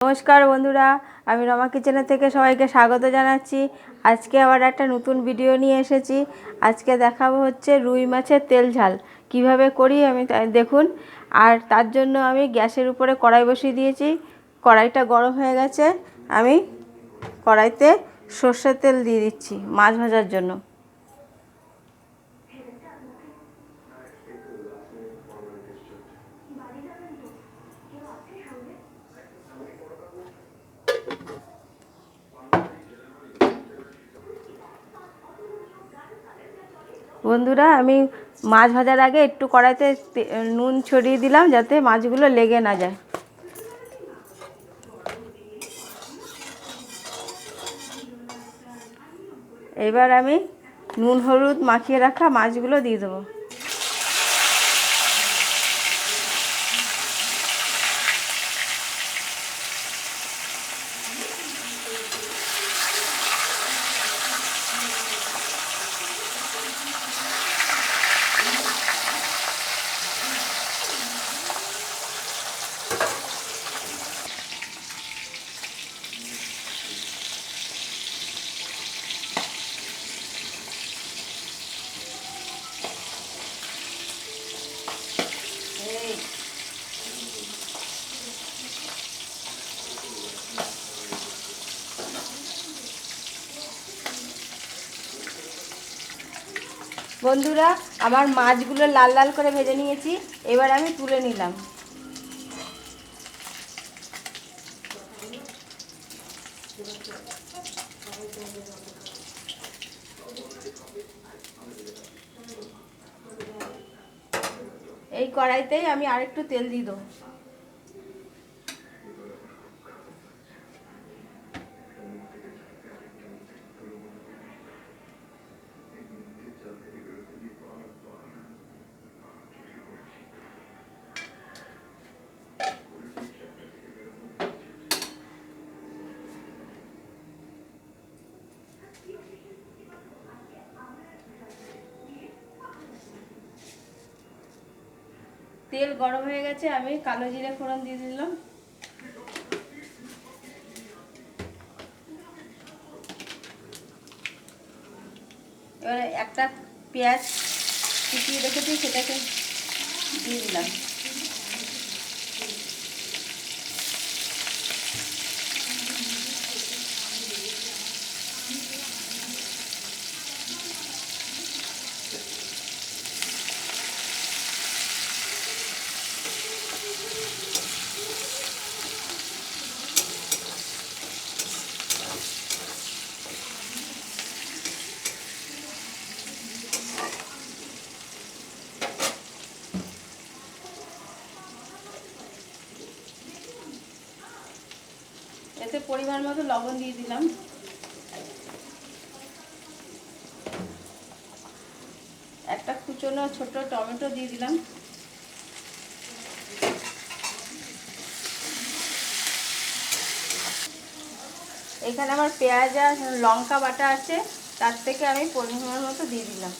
নমস্কার বন্ধুরা, আমি রমা কিচেনের থেকে সবাইকে স্বাগত জানাচ্ছি। আজকে আবার একটা নতুন ভিডিও নিয়ে এসেছি। আজকে দেখাবো হচ্ছে রুই মাছের তেল ঝাল কিভাবে করি আমি দেখুন। আর তার জন্য আমি গ্যাসের উপরে কড়াই বসিয়ে দিয়েছি। কড়াইটা গরম হয়ে গেছে। আমি কড়াইতে সর্ষের তেল দিয়ে দিচ্ছি মাছ ভাজার জন্য। বন্ধুরা, আমি মাছ ভাজার আগে একটু কড়াইতে নুন ছড়িয়ে দিলাম যাতে মাছগুলো লেগে না যায়। এবার আমি নুন হলুদ মাখিয়ে রাখা মাছগুলো দিয়ে দেবো। বন্ধুরা, আমার মাছগুলো লাল লাল করে ভেজে নিয়েছি। এবার আমি তুলে নিলাম। এই কড়াইতেই আমি আরেকটু তেল দিয়ে দেবো। তেল গরম হয়ে গেছে, আমি কালো জিরে ফোড়ন দিয়ে দিলাম। এবারে একটা পেঁয়াজ কুচিয়ে রেখেছি, সেটাকে দিয়ে দিলাম। এতে পরিমাণ মতো লবণ দিয়ে দিলাম। একটা কুচনো ছোট টমেটো দিয়ে দিলাম। এখানে আমার পেঁয়াজ আর লঙ্কা বাটা আছে, তার থেকে আমি পরিমাণ মতো দিয়ে দিলাম।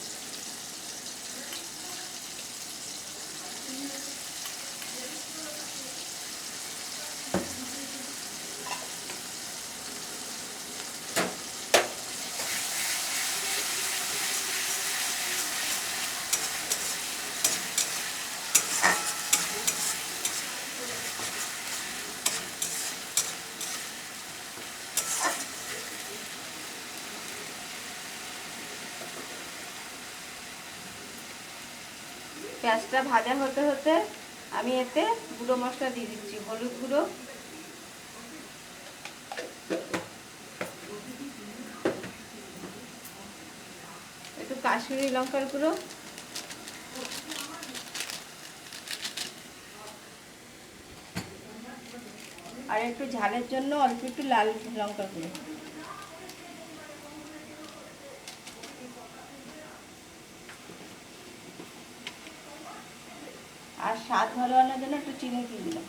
পেঁয়াজটা ভাজা হতে হতে আমি এতে গুঁড়ো মশলা দিয়ে দিচ্ছি। হলুদ গুঁড়ো, একটু কাশ্মীরি লঙ্কার গুঁড়ো, আর একটু ঝালের জন্য অল্প একটু লাল লঙ্কার গুঁড়ো, আর স্বাদ ভালো আনার জন্য একটু চিনি দিয়ে দিলাম।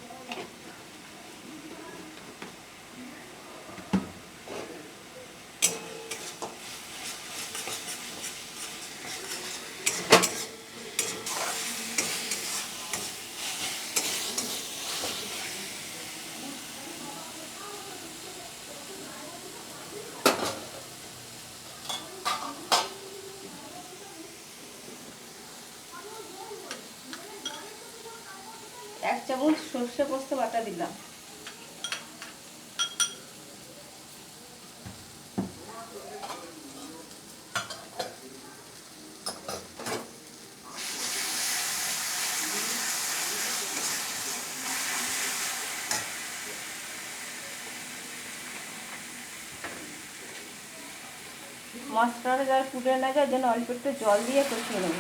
চামচ সর্ষে পোস্ত বাটা দিলাম। মশলাটা যাতে ফুটে না যায় যেন অল্প একটু জল দিয়ে কষিয়ে নেব।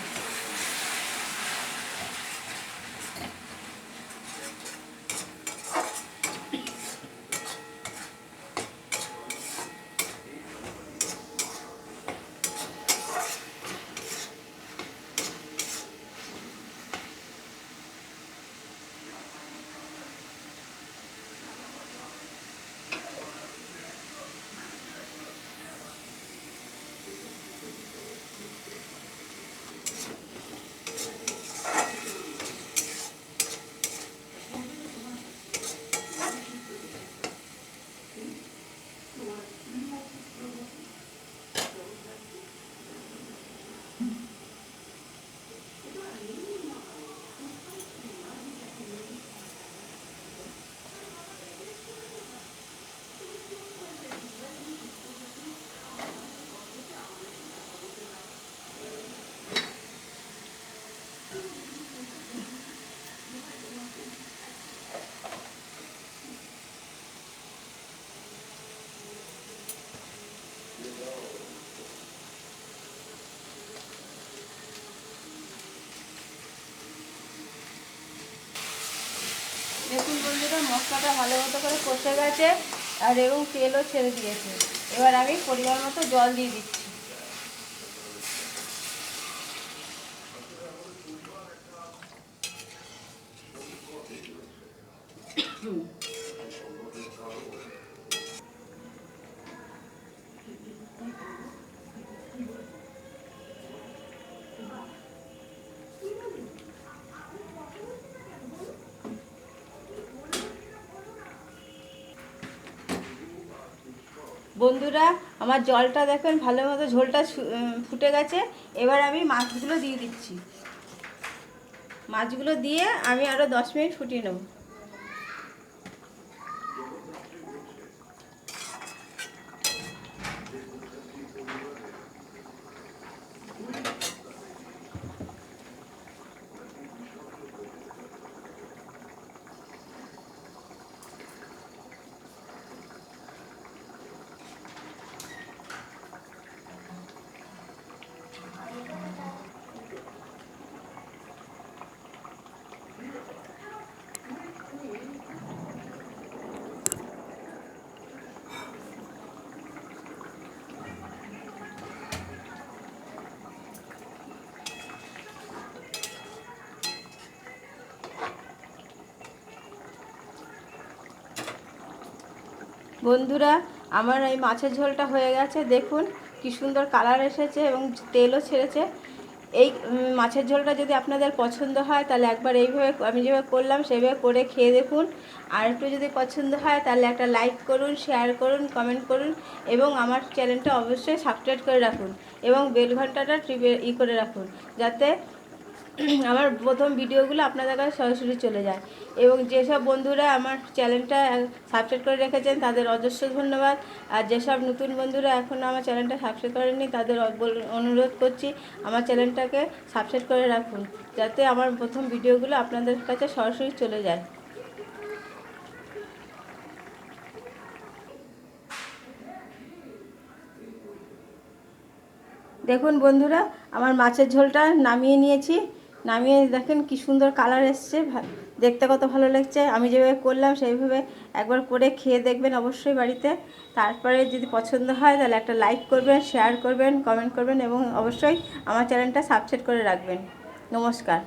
দেখুন বন্ধুরা, মশলাটা ভালো মতো করে কষে গেছে আর এবং তেলও ছেড়ে দিয়েছে। এবার আমি পরিমাণ মতো জল দিয়ে দিচ্ছি। বন্ধুরা, আমার জলটা দেখেন ভালো মতো ঝোলটা ফুটে গেছে। এবার আমি মাছগুলো দিয়ে দিচ্ছি। মাছগুলো দিয়ে আমি আরও 10 মিনিট ফুটিয়ে নেব। বন্ধুরা, আমার এই মাছের ঝোলটা হয়ে গেছে। দেখুন কি সুন্দর কালার এসেছে এবং তেলও ছেড়েছে। এই মাছের ঝোলটা যদি আপনাদের পছন্দ হয় তাহলে একবার এইভাবে আমি যেভাবে করলাম সেইভাবে করে খেয়ে দেখুন। আর একটু যদি পছন্দ হয় তাহলে একটা লাইক করুন, শেয়ার করুন, কমেন্ট করুন এবং আমার চ্যানেলটা অবশ্যই সাবস্ক্রাইব করে রাখুন এবং বেল ঘন্টাটা টিপে করে রাখুন, যাতে আমার প্রথম ভিডিওগুলো আপনাদের কাছে সরাসরি চলে যায়। এবং যেসব বন্ধুরা আমার চ্যানেলটা সাবস্ক্রাইব করে রেখেছেন তাদের অজস্র ধন্যবাদ। আর যেসব নতুন বন্ধুরা এখনও আমার চ্যানেলটা সাবস্ক্রাইব করেননি তাদের অনুরোধ করছি আমার চ্যানেলটাকে সাবস্ক্রাইব করে রাখুন, যাতে আমার প্রথম ভিডিওগুলো আপনাদের কাছে সরাসরি চলে যায়। দেখুন বন্ধুরা, আমার মাছের ঝোলটা নামিয়ে নিয়েছি। নামিয়ে দেখেন কি সুন্দর কালার এসছে, দেখতে কত ভালো লাগছে। আমি যেভাবে করলাম সেইভাবে একবার করে খেয়ে দেখবেন অবশ্যই বাড়িতে। তারপরে যদি পছন্দ হয় তাহলে একটা লাইক করবেন, শেয়ার করবেন, কমেন্ট করবেন এবং অবশ্যই আমার চ্যানেলটা সাবস্ক্রাইব করে রাখবেন। নমস্কার।